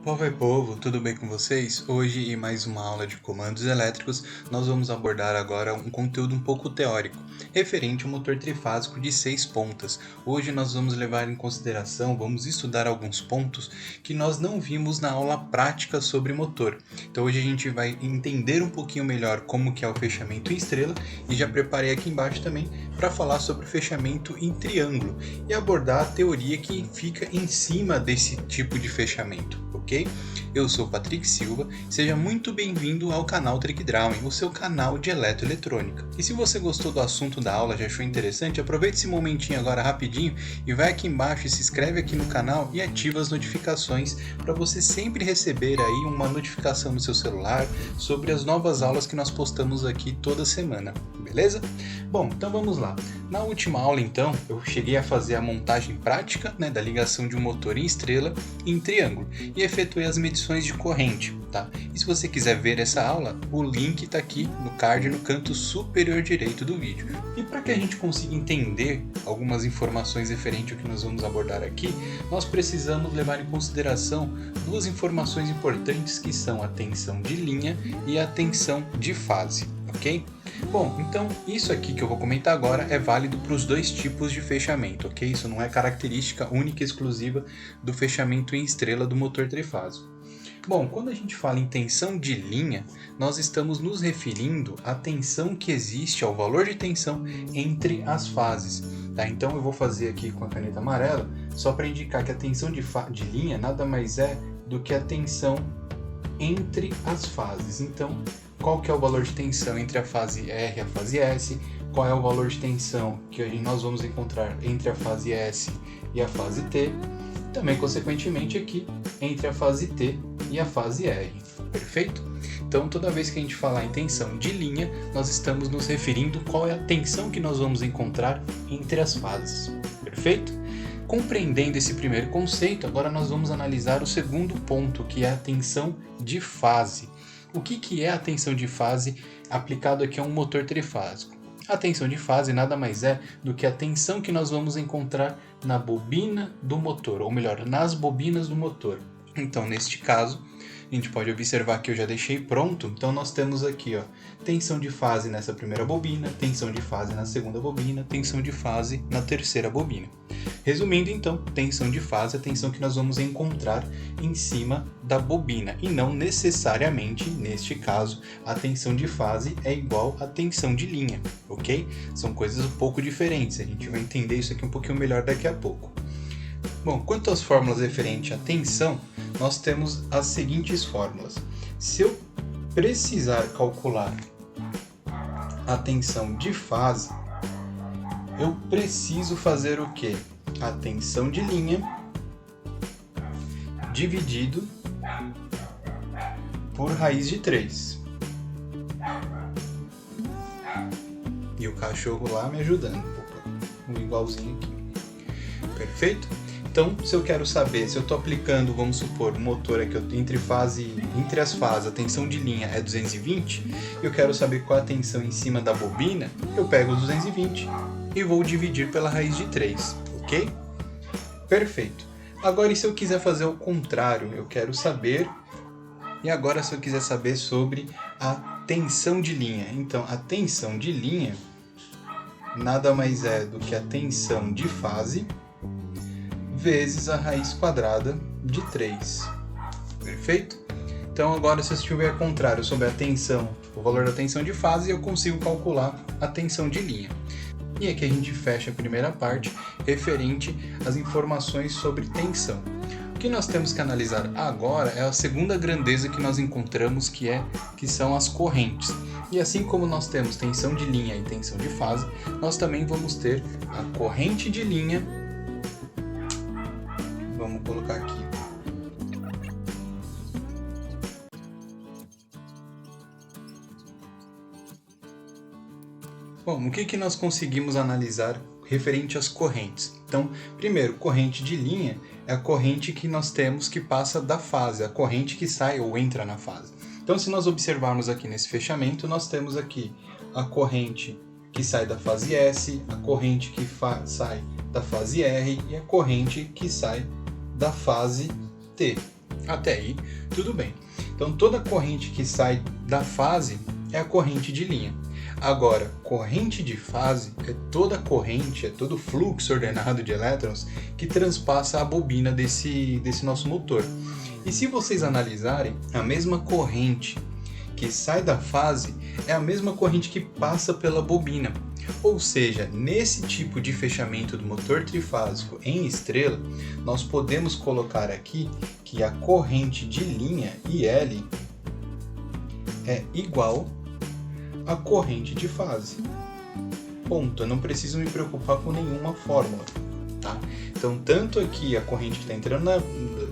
Povo é povo, tudo bem com vocês? Hoje, em mais uma aula de comandos elétricos, nós vamos abordar agora um conteúdo um pouco teórico, referente ao motor trifásico de 6 pontas. Hoje nós vamos levar em consideração, vamos estudar alguns pontos que nós não vimos na aula prática sobre motor. Então hoje a gente vai entender um pouquinho melhor como que é o fechamento em estrela e já preparei aqui embaixo também para falar sobre o fechamento em triângulo e abordar a teoria que fica em cima desse tipo de fechamento, ok? Eu sou Patrick Silva, seja muito bem-vindo ao canal Trick Drawing, o seu canal de eletroeletrônica. E se você gostou do assunto da aula, já achou interessante, aproveite esse momentinho agora rapidinho e vai aqui embaixo e se inscreve aqui no canal e ativa as notificações para você sempre receber aí uma notificação no seu celular sobre as novas aulas que nós postamos aqui toda semana, beleza? Bom, então vamos lá. Na última aula então, eu cheguei a fazer a montagem prática, da ligação de um motor em estrela e em triângulo e efetuei as medições de corrente, tá? E se você quiser ver essa aula, o link está aqui no card no canto superior direito do vídeo. E para que a gente consiga entender algumas informações referentes ao que nós vamos abordar aqui, nós precisamos levar em consideração duas informações importantes que são a tensão de linha e a tensão de fase, ok? Bom, então isso aqui que eu vou comentar agora é válido para os dois tipos de fechamento, ok? Isso não é característica única e exclusiva do fechamento em estrela do motor trifásico. Bom, quando a gente fala em tensão de linha, nós estamos nos referindo à tensão que existe, ao valor de tensão entre as fases, tá? Então eu vou fazer aqui com a caneta amarela, só para indicar que a tensão de linha nada mais é do que a tensão entre as fases. Então, qual que é o valor de tensão entre a fase R e a fase S? Qual é o valor de tensão que nós vamos encontrar entre a fase S e a fase T? Também, consequentemente, aqui entre a fase T e a fase R, perfeito? Então, toda vez que a gente falar em tensão de linha, nós estamos nos referindo qual é a tensão que nós vamos encontrar entre as fases, perfeito? Compreendendo esse primeiro conceito, agora nós vamos analisar o segundo ponto, que é a tensão de fase. O que é a tensão de fase aplicado aqui a um motor trifásico? A tensão de fase nada mais é do que a tensão que nós vamos encontrar na bobina do motor, ou melhor, nas bobinas do motor. Então, neste caso, a gente pode observar que eu já deixei pronto, então nós temos aqui, tensão de fase nessa primeira bobina, tensão de fase na segunda bobina, tensão de fase na terceira bobina. Resumindo então, tensão de fase é a tensão que nós vamos encontrar em cima da bobina e não necessariamente, neste caso, a tensão de fase é igual à tensão de linha, ok? São coisas um pouco diferentes, a gente vai entender isso aqui um pouquinho melhor daqui a pouco. Bom, quanto às fórmulas referentes à tensão, nós temos as seguintes fórmulas. Se eu precisar calcular a tensão de fase, eu preciso fazer o quê? A tensão de linha dividido por raiz de 3. E o cachorro lá me ajudando. Um igualzinho aqui. Perfeito? Então, se eu quero saber, se eu estou aplicando, vamos supor, um motor aqui entre as fases, a tensão de linha é 220, eu quero saber qual a tensão em cima da bobina, eu pego os 220 e vou dividir pela raiz de 3, ok? Perfeito. Agora, e se eu quiser fazer o contrário, eu quero saber, e agora se eu quiser saber sobre a tensão de linha, então a tensão de linha nada mais é do que a tensão de fase vezes a raiz quadrada de 3. Perfeito? Então agora se eu estiver contrário sobre a tensão, o valor da tensão de fase, eu consigo calcular a tensão de linha. E aqui a gente fecha a primeira parte referente às informações sobre tensão. O que nós temos que analisar agora é a segunda grandeza que nós encontramos, que são as correntes. E assim como nós temos tensão de linha e tensão de fase, nós também vamos ter a corrente de linha. Vamos colocar aqui. Bom, o que nós conseguimos analisar referente às correntes? Então, primeiro, corrente de linha é a corrente que nós temos que passa da fase, a corrente que sai ou entra na fase. Então, se nós observarmos aqui nesse fechamento, nós temos aqui a corrente que sai da fase S, a corrente que sai da fase R e a corrente que sai da fase T, Até aí, tudo bem. Então, toda corrente que sai da fase é a corrente de linha. Agora, corrente de fase é toda corrente, é todo fluxo ordenado de elétrons que transpassa a bobina desse nosso motor. E se vocês analisarem, a mesma corrente que sai da fase é a mesma corrente que passa pela bobina. Ou seja, nesse tipo de fechamento do motor trifásico em estrela, nós podemos colocar aqui que a corrente de linha IL é igual à corrente de fase. Ponto. Eu não preciso me preocupar com nenhuma fórmula. Tá? Então, tanto aqui a corrente que está entrando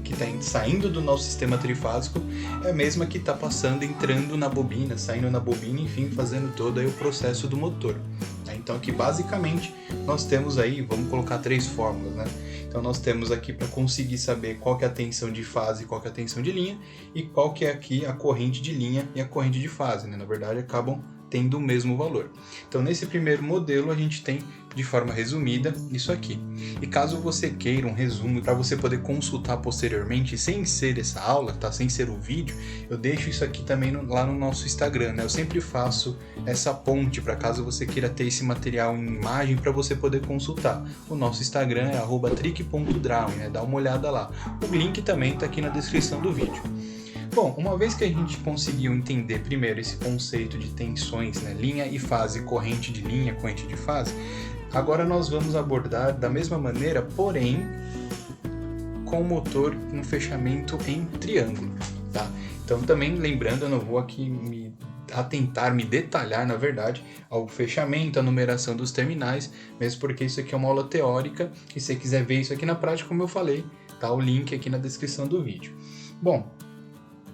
que está saindo do nosso sistema trifásico é a mesma que está passando, entrando na bobina, saindo na bobina, enfim, fazendo todo aí o processo do motor. Tá? Então, aqui basicamente nós temos aí, vamos colocar 3 fórmulas, né? Então, nós temos aqui para conseguir saber qual que é a tensão de fase e qual que é a tensão de linha e qual que é aqui a corrente de linha e a corrente de fase, né? Na verdade, acabam tendo o mesmo valor. Então, nesse primeiro modelo, a gente tem, de forma resumida, isso aqui. E caso você queira um resumo para você poder consultar posteriormente, sem ser essa aula, tá? Sem ser o vídeo, eu deixo isso aqui também lá no nosso Instagram, né? Eu sempre faço essa ponte para caso você queira ter esse material em imagem para você poder consultar. O nosso Instagram é @trick.drawing, né? Dá uma olhada lá. O link também está aqui na descrição do vídeo. Bom, uma vez que a gente conseguiu entender primeiro esse conceito de tensões, né, linha e fase, corrente de linha, corrente de fase, agora nós vamos abordar da mesma maneira, porém com o motor no fechamento em triângulo, tá? Então também lembrando, eu não vou aqui me detalhar, na verdade, ao fechamento, a numeração dos terminais, mesmo porque isso aqui é uma aula teórica, e se você quiser ver isso aqui na prática, como eu falei, tá o link aqui na descrição do vídeo. Bom,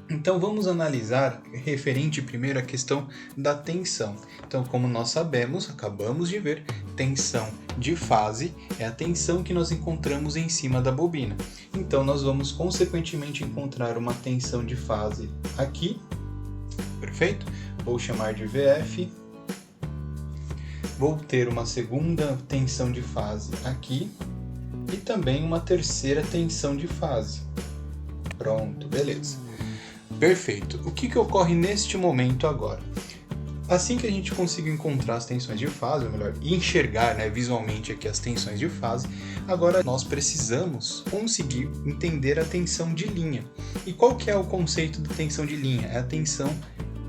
então vamos analisar referente primeiro à questão da tensão. Então, como nós sabemos, acabamos de ver, tensão de fase é a tensão que nós encontramos em cima da bobina. Então nós vamos consequentemente encontrar uma tensão de fase aqui, perfeito? Vou chamar de VF. Vou ter uma segunda tensão de fase aqui e também uma terceira tensão de fase. Pronto, beleza. Perfeito. O que ocorre neste momento agora? Assim que a gente conseguir encontrar as tensões de fase, ou melhor, enxergar, né, visualmente aqui as tensões de fase, agora nós precisamos conseguir entender a tensão de linha. E qual que é o conceito de tensão de linha? É a tensão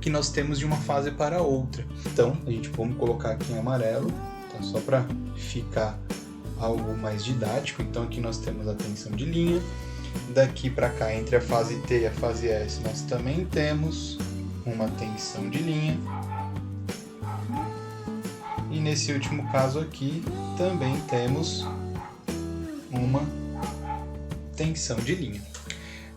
que nós temos de uma fase para outra. Então, vamos colocar aqui em amarelo, tá? Só para ficar algo mais didático. Então aqui nós temos a tensão de linha. Daqui para cá, entre a fase T e a fase S, nós também temos uma tensão de linha. E nesse último caso aqui, também temos uma tensão de linha.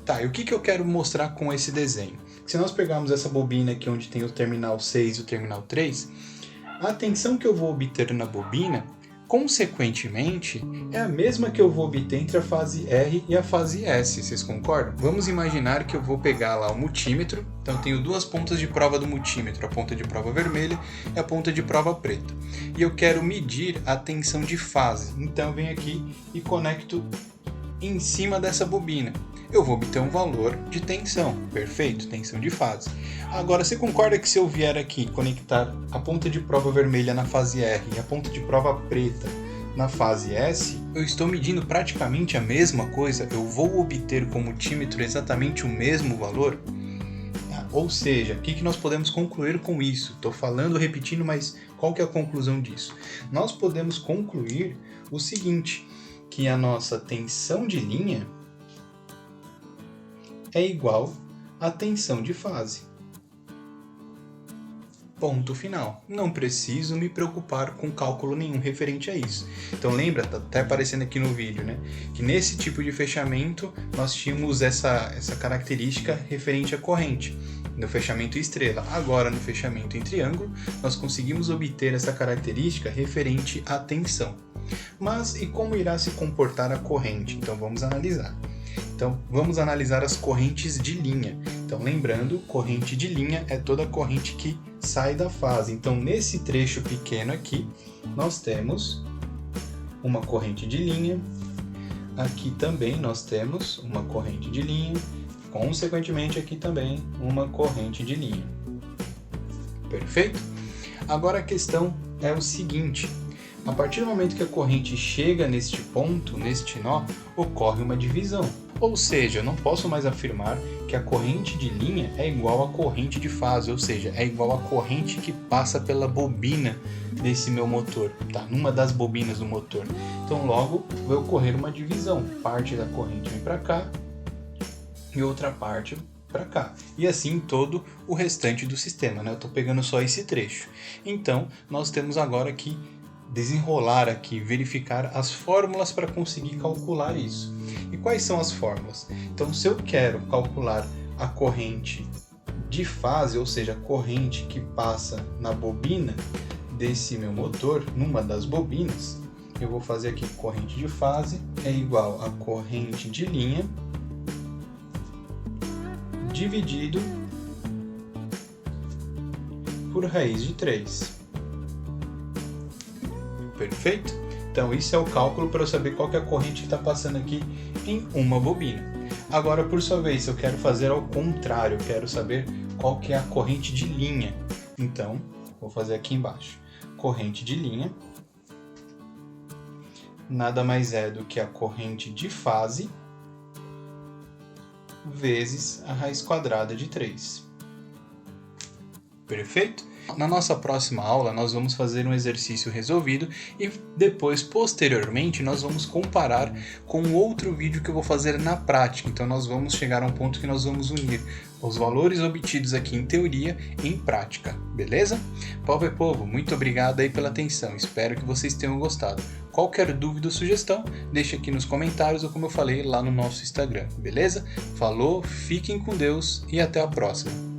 Tá, e o que eu quero mostrar com esse desenho? Se nós pegarmos essa bobina aqui onde tem o terminal 6 e o terminal 3, a tensão que eu vou obter na bobina, consequentemente, é a mesma que eu vou obter entre a fase R e a fase S, vocês concordam? Vamos imaginar que eu vou pegar lá o multímetro, então eu tenho 2 pontas de prova do multímetro, a ponta de prova vermelha e a ponta de prova preta. E eu quero medir a tensão de fase, então eu venho aqui e conecto em cima dessa bobina. Eu vou obter um valor de tensão, perfeito, tensão de fase. Agora, você concorda que se eu vier aqui conectar a ponta de prova vermelha na fase R e a ponta de prova preta na fase S, eu estou medindo praticamente a mesma coisa? Eu vou obter com o multímetro exatamente o mesmo valor? Ou seja, o que nós podemos concluir com isso? Estou falando, repetindo, mas qual que é a conclusão disso? Nós podemos concluir o seguinte, que a nossa tensão de linha é igual à tensão de fase. Ponto final. Não preciso me preocupar com cálculo nenhum referente a isso. Então lembra, tá até aparecendo aqui no vídeo, né? Que nesse tipo de fechamento nós tínhamos essa característica referente à corrente, no fechamento estrela. Agora no fechamento em triângulo, nós conseguimos obter essa característica referente à tensão. Mas e como irá se comportar a corrente? Então vamos analisar. Então, vamos analisar as correntes de linha. Então, lembrando, corrente de linha é toda corrente que sai da fase. Então, nesse trecho pequeno aqui, nós temos uma corrente de linha. Aqui também nós temos uma corrente de linha. Consequentemente, aqui também uma corrente de linha. Perfeito? Agora a questão é o seguinte: a partir do momento que a corrente chega neste ponto, neste nó, ocorre uma divisão. Ou seja, eu não posso mais afirmar que a corrente de linha é igual à corrente de fase, ou seja, é igual à corrente que passa pela bobina desse meu motor, tá? Numa das bobinas do motor. Então logo vai ocorrer uma divisão. Parte da corrente vem para cá e outra parte para cá. E assim todo o restante do sistema, né? Eu estou pegando só esse trecho. Então nós temos agora que desenrolar aqui, verificar as fórmulas para conseguir calcular isso. E quais são as fórmulas? Então, se eu quero calcular a corrente de fase, ou seja, a corrente que passa na bobina desse meu motor, numa das bobinas, eu vou fazer aqui corrente de fase é igual a corrente de linha dividido por raiz de 3. Perfeito? Então, isso é o cálculo para eu saber qual que é a corrente que está passando aqui em uma bobina. Agora, por sua vez, eu quero fazer ao contrário, eu quero saber qual que é a corrente de linha. Então, vou fazer aqui embaixo. Corrente de linha nada mais é do que a corrente de fase vezes a raiz quadrada de 3. Perfeito? Na nossa próxima aula, nós vamos fazer um exercício resolvido e depois, posteriormente, nós vamos comparar com outro vídeo que eu vou fazer na prática. Então, nós vamos chegar a um ponto que nós vamos unir os valores obtidos aqui em teoria em prática, beleza? Povo é povo, muito obrigado aí pela atenção, espero que vocês tenham gostado. Qualquer dúvida ou sugestão, deixa aqui nos comentários ou como eu falei lá no nosso Instagram, beleza? Falou, fiquem com Deus e até a próxima!